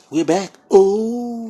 We're back. Ooh.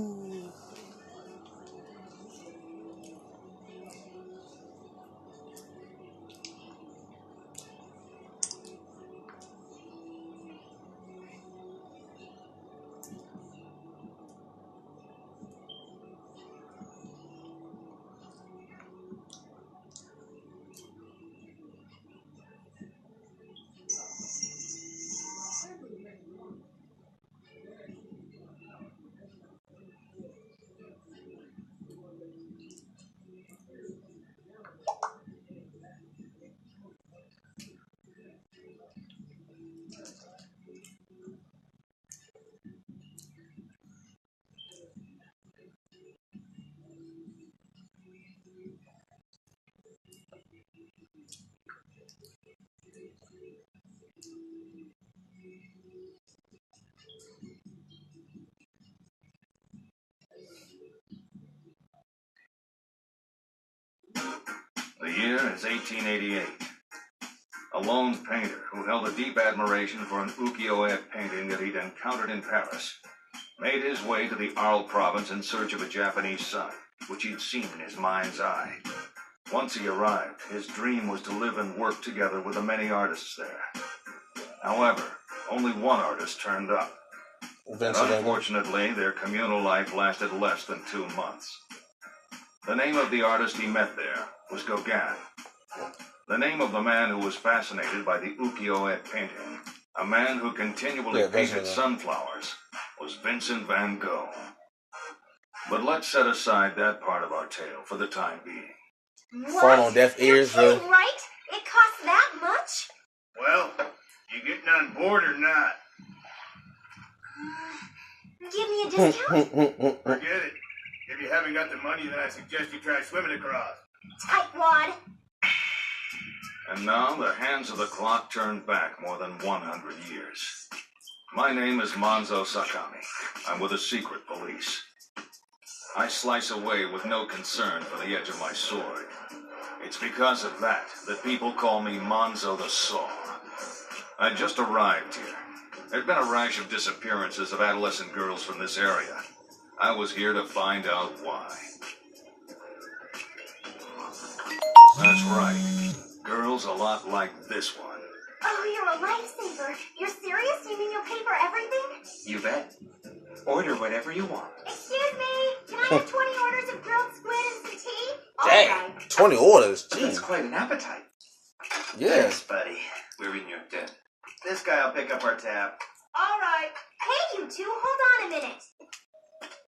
The year is 1888. A lone painter who held a deep admiration for an ukiyo-e painting that he'd encountered in Paris made his way to the Arles province in search of a Japanese sun, which he'd seen in his mind's eye. Once he arrived, his dream was to live and work together with the many artists there. However, only one artist turned up. And unfortunately, their communal life lasted less than 2 months. The name of the artist he met there was Gauguin. The name of the man who was fascinated by the ukiyo-e painting, a man who continually painted sunflowers, was Vincent van Gogh. But let's set aside that part of our tale for the time being. Phone on deaf ears, You're kidding, right? It costs that much? Well, you getting on board or not? Give me a discount? Forget it. If you haven't got the money, then I suggest you try swimming across. Tightwad. And now the hands of the clock turn back more than 100 years. My name is Manzo Sakami. I'm with the secret police. I slice away with no concern for the edge of my sword. It's because of that people call me Manzo the Saw. I just arrived here. There'd been a rash of disappearances of adolescent girls from this area. I was here to find out why. That's right. Girls a lot like this one. Oh, you're a lifesaver. You're serious? You mean you'll pay for everything? You bet. Order whatever you want. Excuse me. Can I have 20 orders of grilled squid and some tea? Dang, Right. 20 orders. That's Jeez. quite an appetite. Yes. buddy. We're in your debt. This guy'll pick up our tab. All right. Hey, you two, hold on a minute.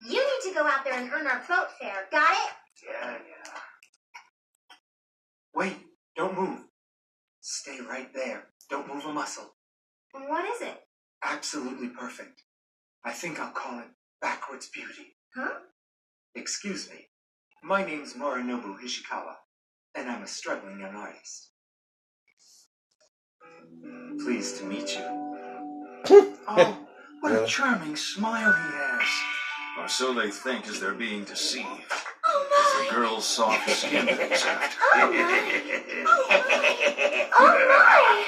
You need to go out there and earn our boat fare. Got it? Yeah. Wait, don't move. Stay right there. Don't move a muscle. What is it? Absolutely perfect. I think I'll call it backwards beauty. Huh? Excuse me. My name's Morinobu Hishikawa, and I'm a struggling young artist. Pleased to meet you. Oh, what Really? a charming smile he has. Or so they think as they're being deceived. Oh, The girl's soft skin exact. my!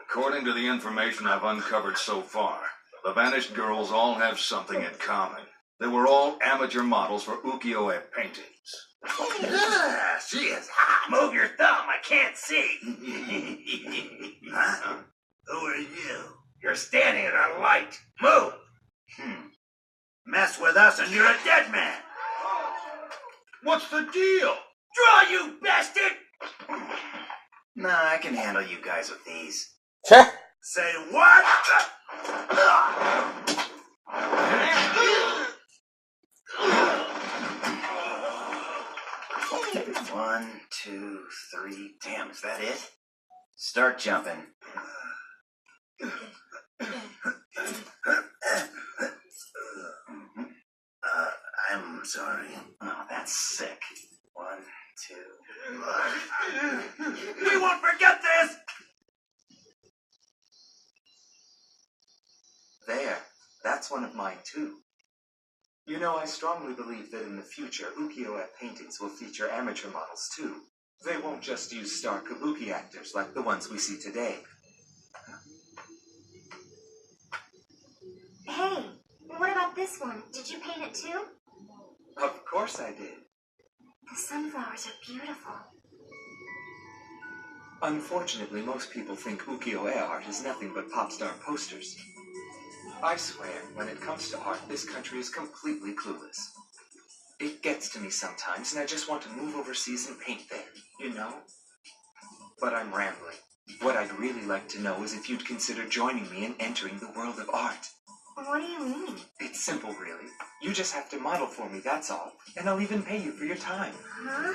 According to the information I've uncovered so far, the vanished girls all have something in common. They were all amateur models for ukiyo-e paintings. She is hot. Move your thumb. I can't see. Huh? Who are you? You're standing in a light. Move. Mess with us and you're a dead man. What's the deal? Draw, you bastard! Nah, I can handle you guys with these. Say what? 1, 2, 3. Damn, is that it? Start jumping. I'm sorry. Oh, that's sick. 1, 2. We won't forget this! There. That's one of mine, too. You know, I strongly believe that in the future, ukiyo-e paintings will feature amateur models, too. They won't just use star kabuki actors like the ones we see today. Hey, What about this one? Did you paint it too? Of course I did. The sunflowers are beautiful. Unfortunately, most people think ukiyo-e art is nothing but pop star posters. I swear, when it comes to art, this country is completely clueless. It gets to me sometimes, and I just want to move overseas and paint there, you know? But I'm rambling. What I'd really like to know is if you'd consider joining me in entering the world of art. What do you mean? It's simple, really. You just have to model for me, that's all. And I'll even pay you for your time. Huh?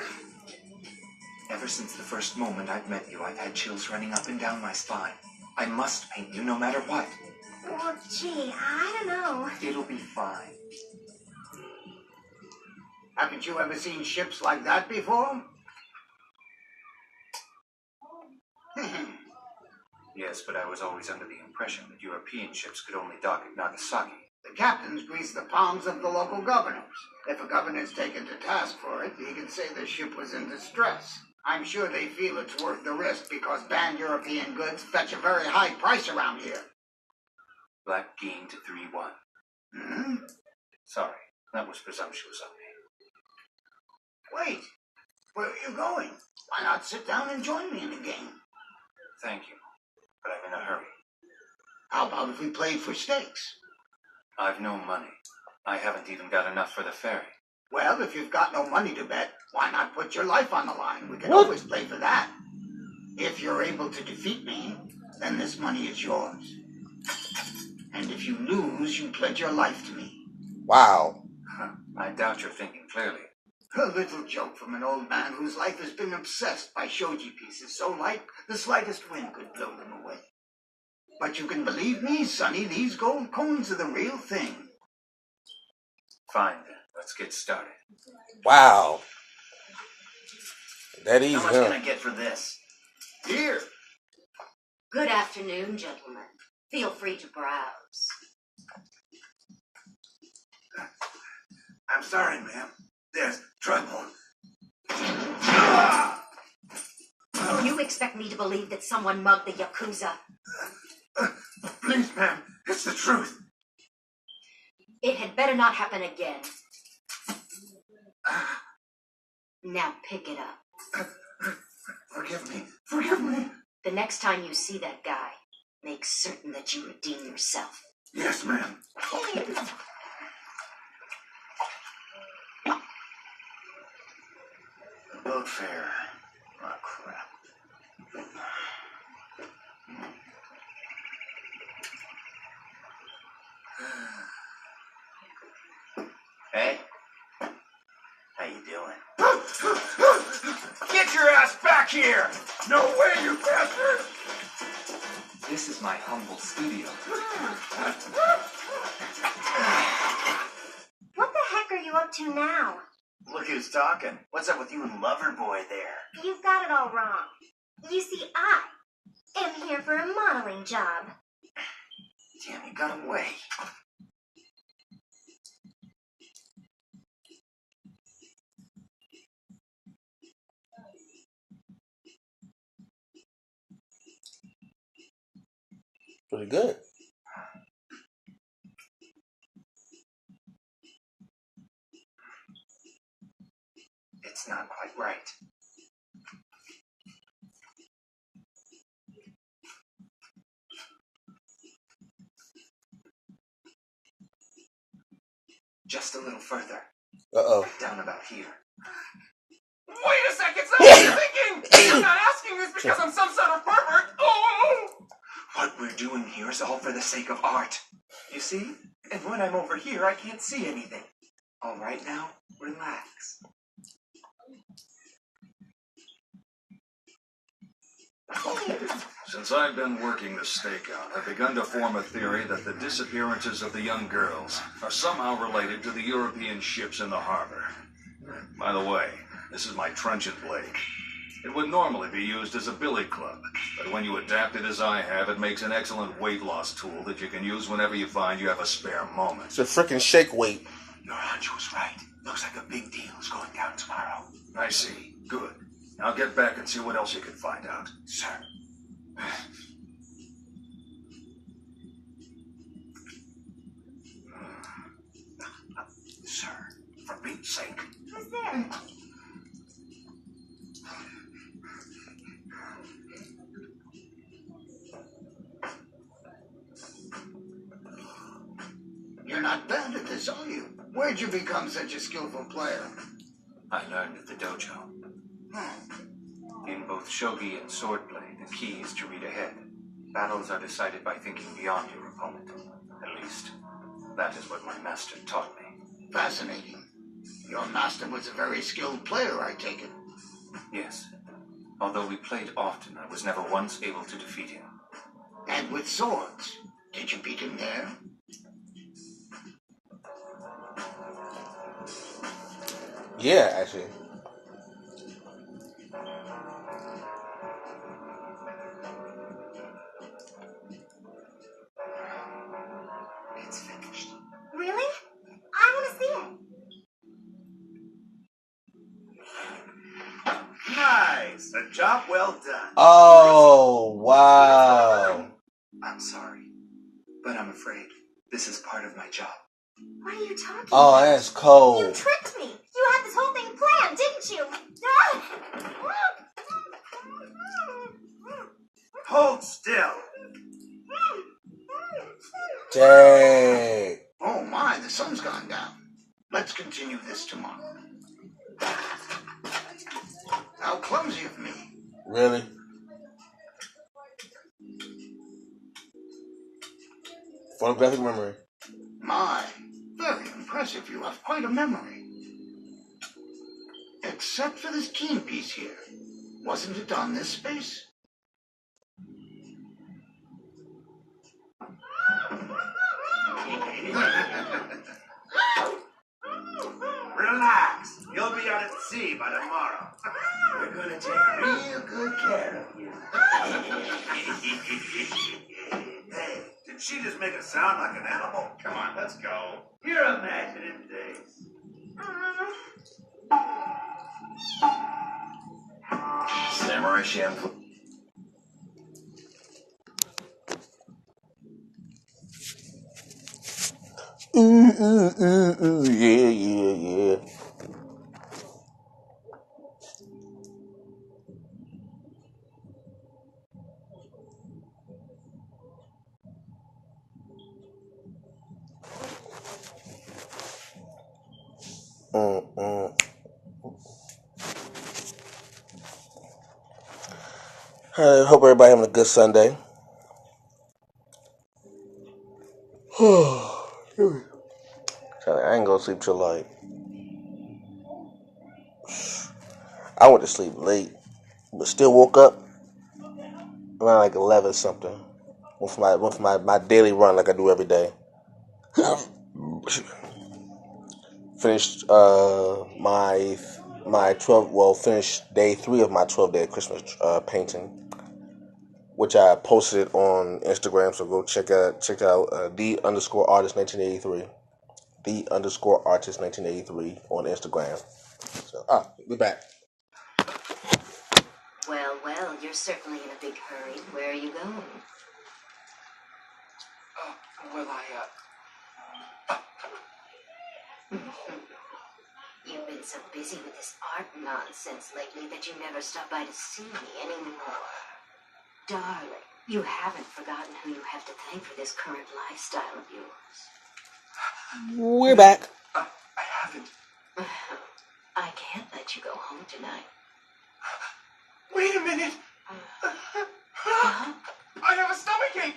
Ever since the first moment I've met you, I've had chills running up and down my spine. I must paint you no matter what. Well, gee, I don't know. It'll be fine. Haven't you ever seen ships like that before? Yes, but I was always under the impression that European ships could only dock at Nagasaki. The captains grease the palms of the local governors. If a governor's taken to task for it, he can say the ship was in distress. I'm sure they feel it's worth the risk because banned European goods fetch a very high price around here. Black Game to 3-1. Hmm? Sorry, that was presumptuous of me. Wait, where are you going? Why not sit down and join me in the game? Thank you, but I'm in a hurry. How about if we played for stakes? I've no money. I haven't even got enough for the ferry. Well, if you've got no money to bet, why not put your life on the line? We can What? always play for that. If you're able to defeat me, then this money is yours. And if you lose, you pledge your life to me. Wow. I doubt you're thinking clearly. A little joke from an old man whose life has been obsessed by shoji pieces so light the slightest wind could blow them away. But you can believe me, Sonny, these gold coins are the real thing. Fine then, let's get started. Wow. That easy, How much huh? can I get for this? Here. Good afternoon, gentlemen. Feel free to browse. I'm sorry, ma'am. There's trouble. You expect me to believe that someone mugged the Yakuza? Please, ma'am, it's the truth. It had better not happen again. Now pick it up. Forgive me. Forgive me. The next time you see that guy, make certain that you redeem yourself. Yes, ma'am. Boat fare. Oh, crap. Hey? How you doing? Get your ass back here! No way, you bastard! This is my humble studio. What the heck are you up to now? Look who's talking. What's up with you and Loverboy there? You've got it all wrong. You see, I am here for a modeling job. Damn, you got away. Pretty good. It's not quite right. Just a little further. Uh-oh. Down about here. Wait a second, it's not what you're thinking! I'm not asking this because I'm some sort of pervert! Oh! What we're doing here is all for the sake of art. You see? And when I'm over here, I can't see anything. All right now, relax. Since I've been working the stakeout, I've begun to form a theory that the disappearances of the young girls are somehow related to the European ships in the harbor. By the way, this is my truncheon blade. It would normally be used as a billy club, but when you adapt it as I have, it makes an excellent weight loss tool that you can use whenever you find you have a spare moment. It's a freaking shake weight. Your hunch was right. Looks like a big deal is going down tomorrow. I see. Good. Now get back and see what else you can find out. Sir. sake. Who's there? You're not bad at this, are you? Where'd you become such a skillful player? I learned at the dojo. In both shogi and swordplay, the key is to read ahead. Battles are decided by thinking beyond your opponent. At least, that is what my master taught me. Fascinating. Your master was a very skilled player, I take it. Yes. Although we played often, I was never once able to defeat him. And with swords, did you beat him there? Yeah, actually. It's finished. Really? I want to see it. Nice. A job well done. Oh, wow. I'm sorry, but I'm afraid this is part of my job. What are you talking Oh, about? that's You cold. tricked me. You had this whole thing planned, didn't you? Hold still. Dang. Oh my, the sun's gone down. Let's continue this tomorrow. How clumsy of me. Really? Photographic memory. My, very impressive. You have quite a memory. Except for this keen piece here. Wasn't it on this space? Relax. You'll be out at sea by tomorrow. We're gonna take real good care of you. Hey, did she just make it sound like an animal? Come on, let's go. You're imaginative days. Samurai Champloo. Yeah, yeah, yeah. I hope everybody having a good Sunday. I ain't gonna sleep till like I went to sleep late, but still woke up around like 11 something. Went for my daily run like I do every day. Finished my 12 finished day 3 of my 12-day Christmas painting, which I posted on Instagram. So go check out the_artist 1983, the_artist 1983 on Instagram. So we're back. Well, you're certainly in a big hurry. Where are you going? You've been so busy with this art nonsense lately that you never stop by to see me anymore. Darling, you haven't forgotten who you have to thank for this current lifestyle of yours. We're back. I haven't. I can't let you go home tonight. Wait a minute. I have a stomachache.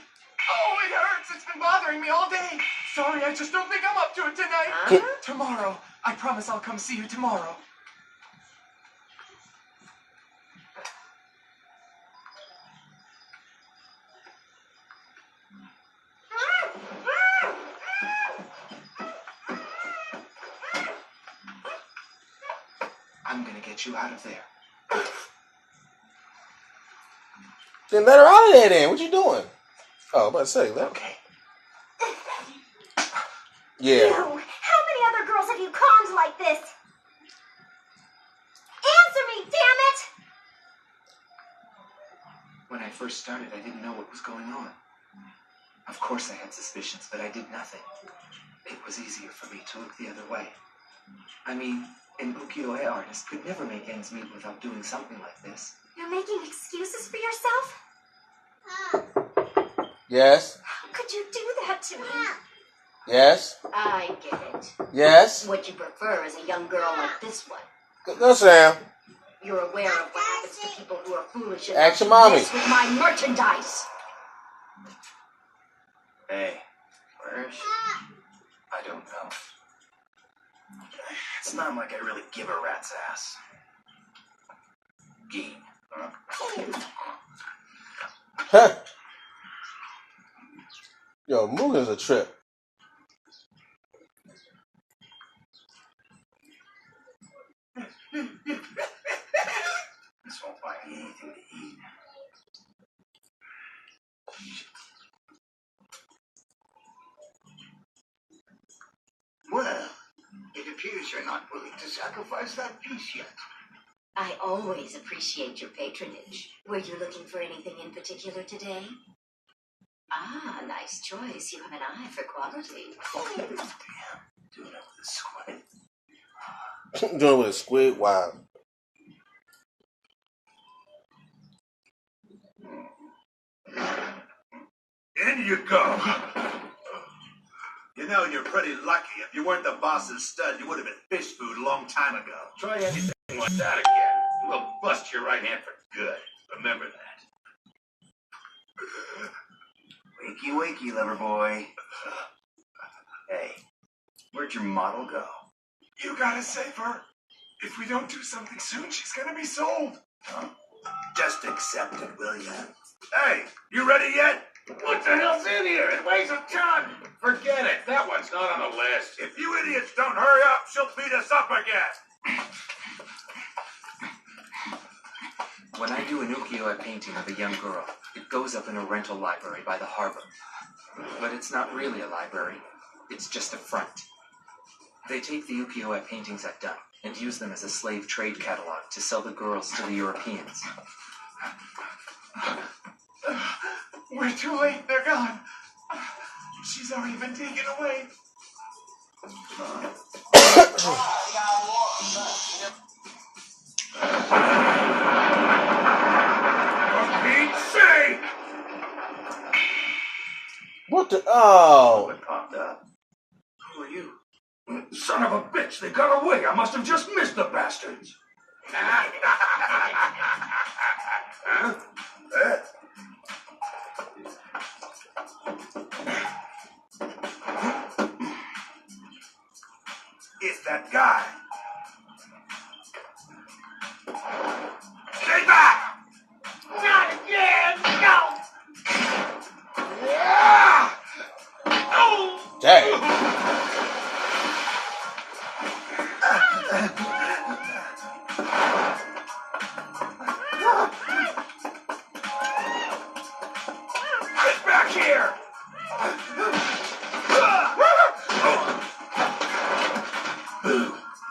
Oh, it hurts. It's been bothering me all day. Sorry, I just don't think I'm up to it tonight. Tomorrow. I promise I'll come see you tomorrow. I'm gonna get you out of there. Then let her out of there then. What you doing? Oh, I'm about to say, Okay. Yeah. You, how many other girls have you conned like this? Answer me, damn it! When I first started, I didn't know what was going on. Of course I had suspicions, but I did nothing. It was easier for me to look the other way. I mean, an ukiyo-e artist could never make ends meet without doing something like this. You're making excuses for yourself? Yes. How could you do that to me? Yes. I get it. Yes. What you prefer is a young girl like this one. Go, Sam. You're aware of what happens to people who are foolish enough Ask to your mommy. mess with my merchandise. Hey, where is she? I don't know. It's not like I really give a rat's ass. Gee. Huh. Yo, Mugen's a trip. This won't buy me anything to eat. Well, it appears you're not willing to sacrifice that piece yet. I always appreciate your patronage. Were you looking for anything in particular today? Ah, nice choice. You have an eye for quality. Doing it with a squid. Doing it with a squid. Wow. In you go. You know, you're pretty lucky. If you weren't the boss's stud, you would have been fish food a long time ago. Try anything like that again. We'll bust your right hand for good. Remember that. Wakey, wakey, lover boy. Hey, where'd your model go? You gotta save her. If we don't do something soon, she's gonna be sold. Huh? Just accept it, will you? Hey, you ready yet? What the hell's in here? It weighs a ton. Forget it. That one's not on the list. If you idiots don't hurry up, she'll beat us up again. When I do an ukiyo-e painting of a young girl, it goes up in a rental library by the harbor. But it's not really a library. It's just a front. They take the ukiyo-e paintings I've done and use them as a slave trade catalog to sell the girls to the Europeans. We're too late. They're gone. She's already been taken away. For Pete's sake! What the? Oh. What popped up? Who are you? Son of a bitch, they got away. I must have just missed the bastards. Huh? It's that guy. Stay back! Not again! No! Yeah! Oh! Dang. Get back here!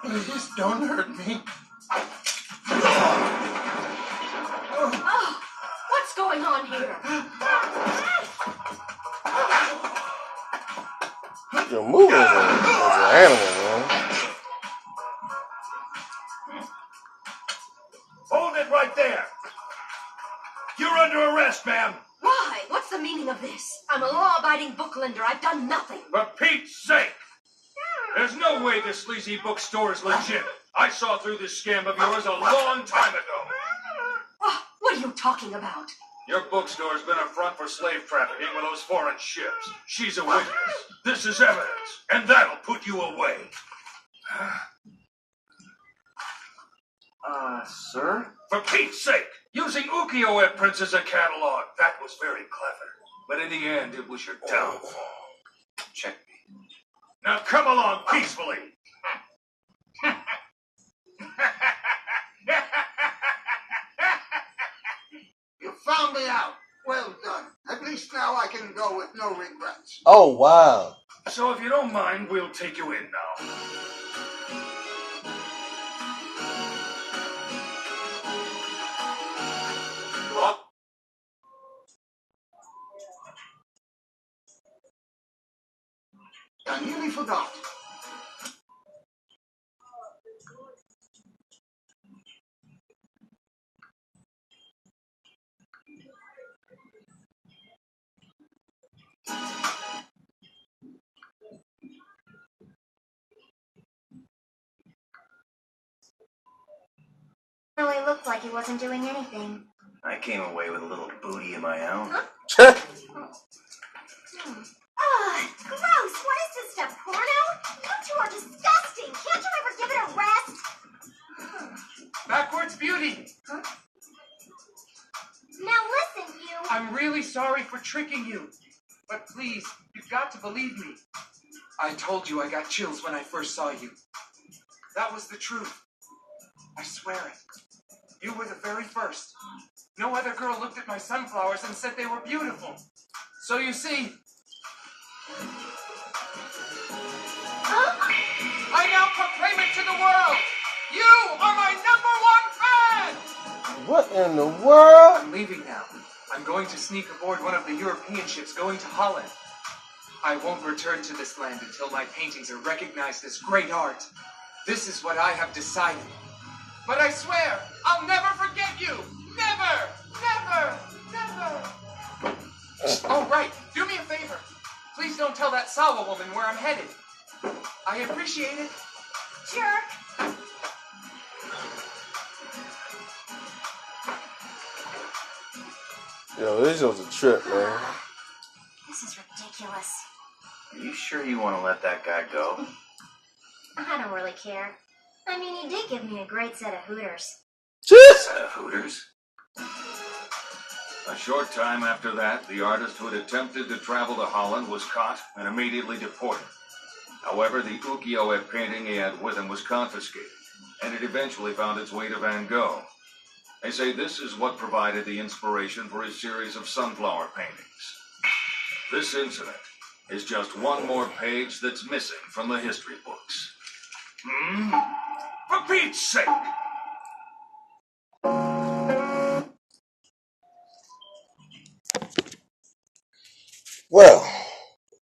Please don't hurt me. Oh, what's going on here? Yo, Mugen is an animal, man. Hold it right there! You're under arrest, ma'am! Why? What's the meaning of this? I'm a law-abiding booklender. I've done nothing. For Pete's sake! There's no way this sleazy bookstore is legit. I saw through this scam of yours a long time ago. Oh, what are you talking about? Your bookstore's been a front for slave trafficking with those foreign ships. She's a witness. This is evidence, and that'll put you away. Sir? For Pete's sake, using ukiyo-e prints as a catalog, that was very clever. But in the end, it was your downfall. Check me. Now come along peacefully. You found me out. Well done. At least now I can go with no regrets. Oh, wow. So if you don't mind, we'll take you in now. I nearly forgot. Really looked like he wasn't doing anything. I came away with a little booty of my own. Huh? Gross! What is this stuff, porno? You two are disgusting! Can't you ever give it a rest? Backwards beauty! Huh? Now listen, you! I'm really sorry for tricking you. But please, you've got to believe me. I told you I got chills when I first saw you. That was the truth. I swear it. You were the very first. No other girl looked at my sunflowers and said they were beautiful. So you see... I now proclaim it to the world! You are my #1 fan! What in the world? I'm leaving now. I'm going to sneak aboard one of the European ships going to Holland. I won't return to this land until my paintings are recognized as great art. This is what I have decided. But I swear, I'll never forget you! Never! Never! Never! Oh, right. Do me a favor. Please don't tell that Sawa woman where I'm headed. I appreciate it. Jerk! Yo, this was a trip, man. This is ridiculous. Are you sure you want to let that guy go? I don't really care. I mean, he did give me a great set of hooters. Set of hooters? A short time after that, the artist who had attempted to travel to Holland was caught and immediately deported. However, the ukiyo-e painting he had with him was confiscated, and it eventually found its way to Van Gogh. They say this is what provided the inspiration for his series of sunflower paintings. This incident is just one more page that's missing from the history books. For Pete's sake! Well,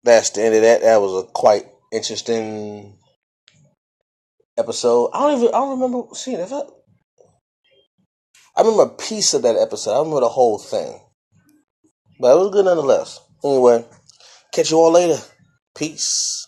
that's the end of that. That was a quite interesting episode. I don't remember seeing it. I remember a piece of that episode. I don't remember the whole thing. But it was good nonetheless. Anyway, catch you all later. Peace.